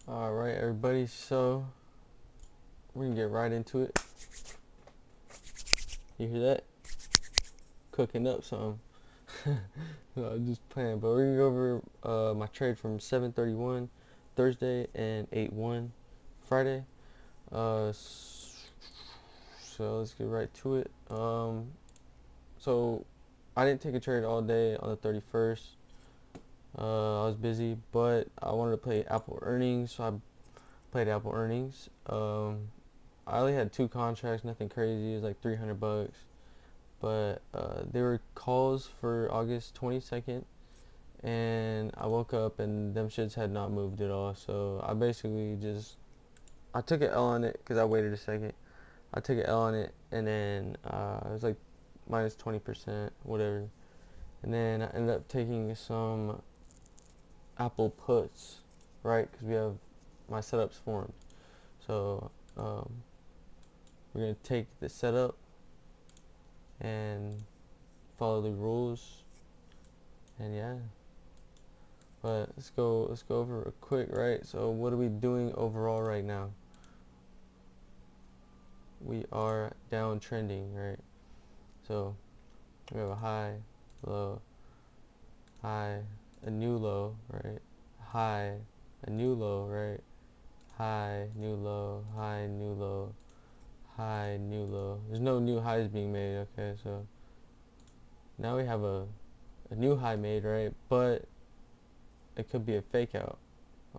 Alright, everybody, so we're gonna get right into it. You hear that? Cooking up something. No, I'm just playing, but we're gonna go over my trade from 7:31 Thursday and 8/1 Friday. So let's get right to it. So I didn't take a trade all day on the 31st. I was busy, but I wanted to play Apple Earnings, so I played Apple Earnings. I only had two contracts, nothing crazy. It was like $300, but they were calls for August 22nd, and I woke up and them shits had not moved at all. So I basically just I took an L on it because I waited a second. I took an L on it, and then it was like minus 20%, whatever. And then I ended up taking some Apple puts, right? Because we have my setups formed. So we're gonna take the setup and follow the rules, and yeah. But let's go over it quick, right? So what are we doing overall right now? We are downtrending, right? So we have a high, low, high, a new low, right? High, a new low, right? High, new low, high, new low, high, new low. There's no new highs being made, okay? So now we have a new high made, right? But it could be a fake out.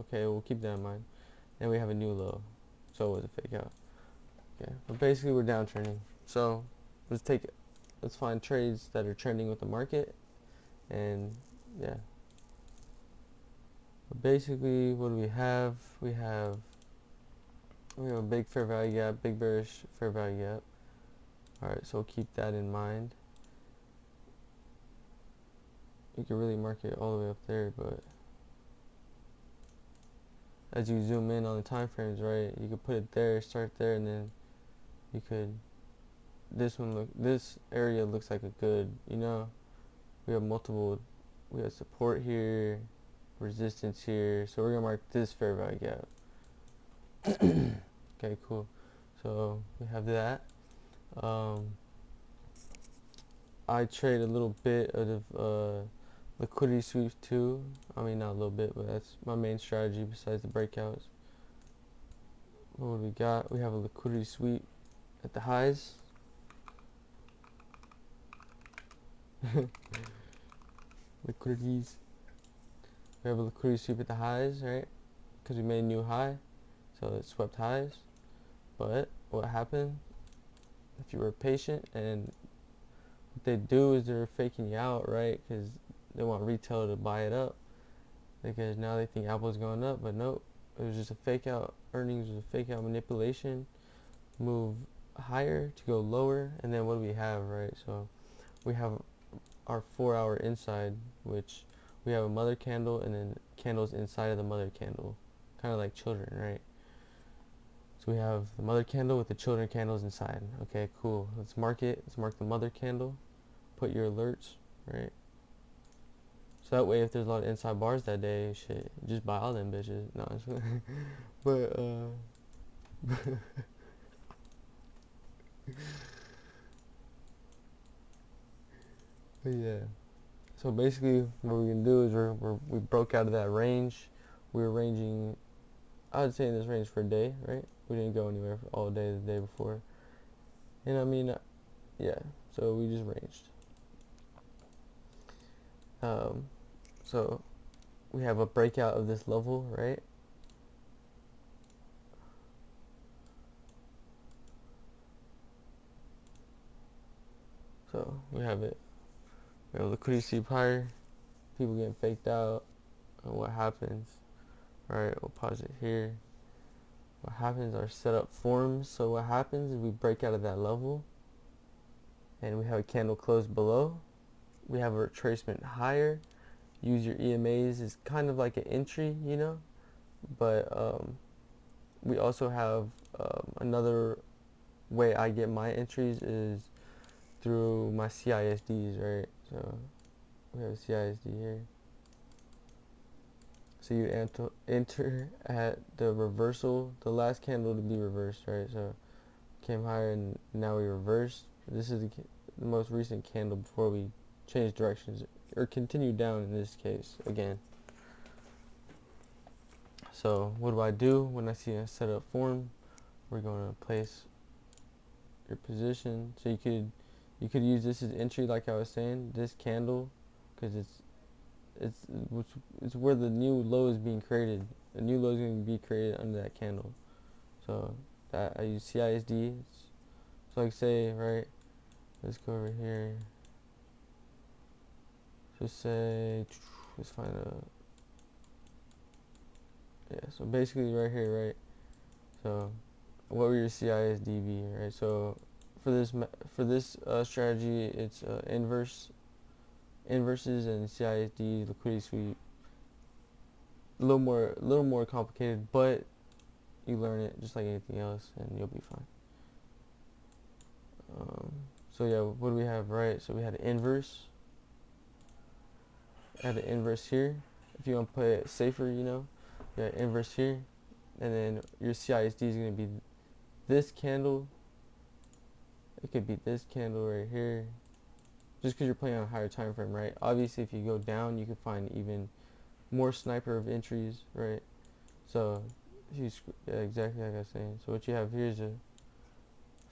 Okay, we'll keep that in mind. And we have a new low. So it was a fake out. Okay, but basically we're downtrending. So let's find trades that are trending with the market, and yeah. But basically, what do we have? We have a big fair value gap, big bearish fair value gap. All right, so keep that in mind. You can really mark it all the way up there, but as you zoom in on the time frames, right, you could put it there, start there, and then you could. This area looks like a good, we have multiple, we have support here, resistance here, so we're gonna mark this fair value gap. Okay, cool. So we have that. um, I trade a little bit of liquidity sweeps too. I mean, not a little bit, but that's my main strategy besides the breakouts. What do we got? We have a liquidity sweep at the highs. Liquidities. We have a liquidity sweep at the highs, right? Because we made a new high, so it swept highs. But what happened? If you were patient, and what they do is they're faking you out, right? Because they want retail to buy it up, because now they think Apple's going up, but nope, it was just a fake out. Earnings was a fake out manipulation. Move higher to go lower, and then what do we have, right? So we have our 4-hour inside, which we have a mother candle and then candles inside of the mother candle, kind of like children, right? So we have the mother candle with the children candles inside. Okay, cool. Let's mark it. Let's mark the mother candle. Put your alerts, right? So that way, if there's a lot of inside bars that day, shit, just buy all them bitches. No, but but yeah. So basically, what we're gonna do is we broke out of that range. We were ranging, I would say, in this range for a day, right? We didn't go anywhere for all day the day before. And I mean, yeah. So we just ranged. Um, so we have a breakout of this level, right? So we have it. We have liquidity sweep higher. People getting faked out. And what happens? All right, we'll pause it here. What happens? Our setup forms. So what happens is we break out of that level, and we have a candle close below. We have a retracement higher. Use your EMAs is kind of like an entry, but we also have another way I get my entries is through my CISDs, right? So we have a CISD here. So you enter at the reversal, the last candle to be reversed, right? So came higher and now we reversed. This is the most recent candle before we change directions or continue down in this case again. So what do I do when I see a setup form? We're going to place your position. So you could use this as entry, like I was saying, this candle, because it's it's where the new low is being created. A new low is going to be created under that candle. So that I use CISD. So like say, right, let's go over here. Just say, let's find a, yeah, so basically right here, right? So what would your CISD be, right? So for this strategy, it's inverses and CISD liquidity sweep. A little more complicated, but you learn it just like anything else, and you'll be fine. So yeah, what do we have, right? So we had an inverse. Had an inverse here. If you want to play it safer, you got inverse here, and then your CISD is going to be this candle. It could be this candle right here, just because you're playing on a higher time frame, right? Obviously, if you go down, you can find even more sniper of entries, right? So, if you yeah, exactly like I was saying. So what you have here is a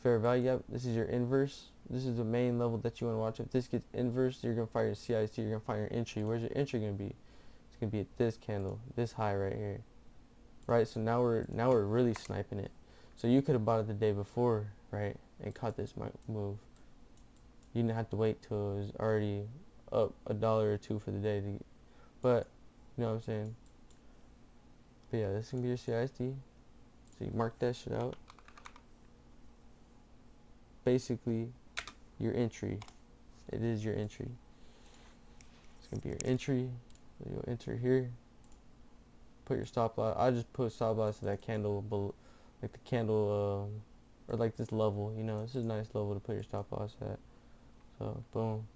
fair value gap. This is your inverse. This is the main level that you want to watch. If this gets inverse, you're gonna find your CISD. You're gonna find your entry. Where's your entry gonna be? It's gonna be at this candle, this high right here, right? So now we're really sniping it. So you could have bought it the day before, right, and caught this move. You didn't have to wait till it was already up $1 or $2 for the day. But you know what I'm saying. But yeah, this can be your CISD. So you mark that shit out. Basically, your entry. It is your entry. It's gonna be your entry. So you'll enter here. Put your stop loss. I just put stop loss to that candle below, like the candle, or like this level. This is a nice level to put your stop loss at. So boom.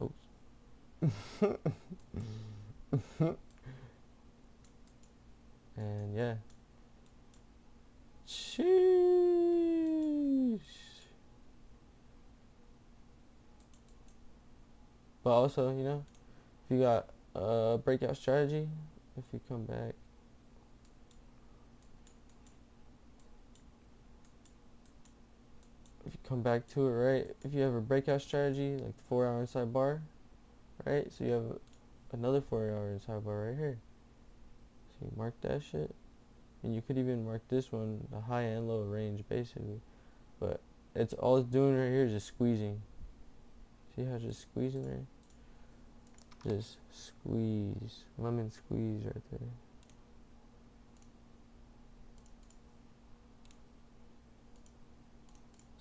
Oops. And yeah. Sheesh. But also, if you got a breakout strategy, if you come back, to it, right? If you have a breakout strategy, like the 4-hour inside bar, right? So you have another 4-hour inside bar right here. So you mark that shit. And you could even mark this one, the high and low range, basically. But all it's doing right here is just squeezing. See how it's just squeezing there? Just squeeze. Lemon squeeze right there.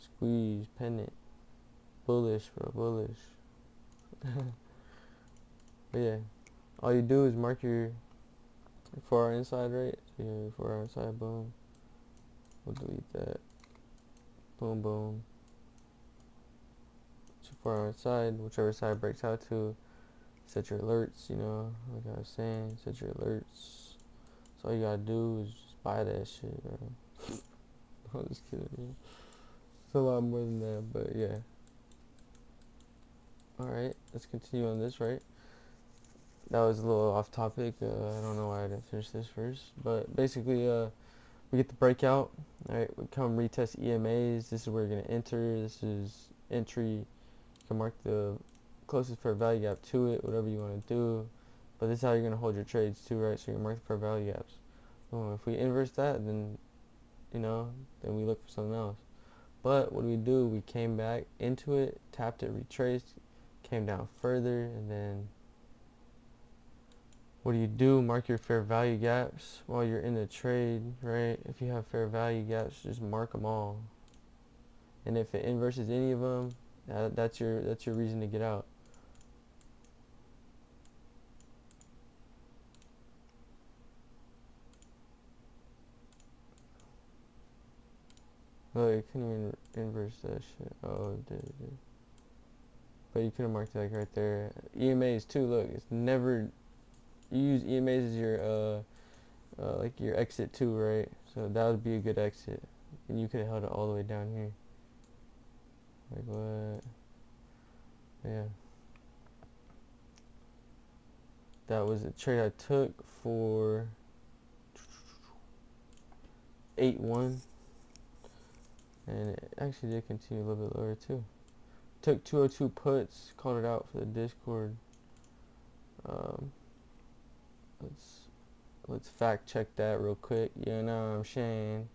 Squeeze, pennant. Bullish, bro, bullish. But yeah, all you do is mark your 4-hour inside, right? So your 4-hour inside, boom. We'll delete that. Boom, boom. So 4-hour inside, whichever side breaks out to. Set your alerts, like I was saying, set your alerts. So all you gotta do is just buy that shit, bro. I'm just kidding, man. It's a lot more than that, but yeah. Alright, let's continue on this, right? That was a little off topic. I don't know why I didn't finish this first. But basically, we get the breakout. Alright, we come retest EMAs. This is where you're going to enter. This is entry. You can mark the closest fair value gap to it, whatever you want to do. But this is how you're going to hold your trades too, right? So you mark the fair value gaps. If we inverse that, then, then we look for something else. But what do? We came back into it, tapped it, retraced, came down further, and then what do? Mark your fair value gaps while you're in the trade, right? If you have fair value gaps, just mark them all. And if it inverses any of them, that's your reason to get out. Oh, you couldn't even inverse that shit. Oh, it did. But you could have marked it like right there. EMAs too. Look, it's never you use EMAs as your like your exit too, right? So that would be a good exit, and you could have held it all the way down here. Like what? Yeah. That was a trade I took for 8-1, and it actually did continue a little bit lower too. Took 202 puts, called it out for the Discord. Um, let's fact check that real quick. You know what I'm saying?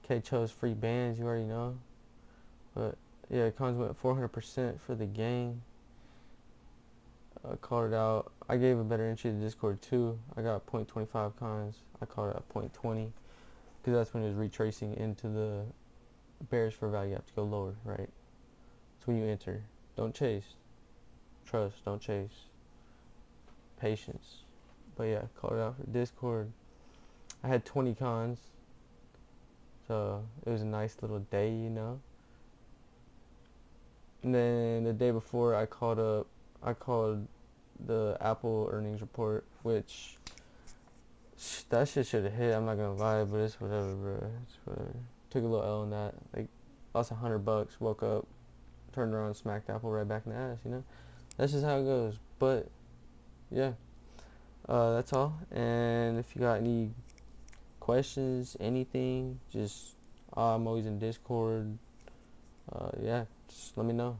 K chose free bands, you already know. But yeah, cons went 400% for the game. Called it out. I gave a better entry to Discord too. I got 0.25 cons. I called it at 0.20 because that's when it was retracing into the bears for value. You have to go lower, right? That's when you enter. Don't chase. Trust. Don't chase. Patience. But yeah, called it out for Discord. I had 20 cons, so it was a nice little day, you know. And then the day before, I called the Apple earnings report, which that shit should have hit. I'm not gonna lie, but it's whatever, bro. It's whatever. Took a little L on that. Like, lost $100. Woke up, turned around, smacked Apple right back in the ass. You know, that's just how it goes. But yeah, that's all. And if you got any questions, anything, just I'm always in Discord. Yeah, just let me know.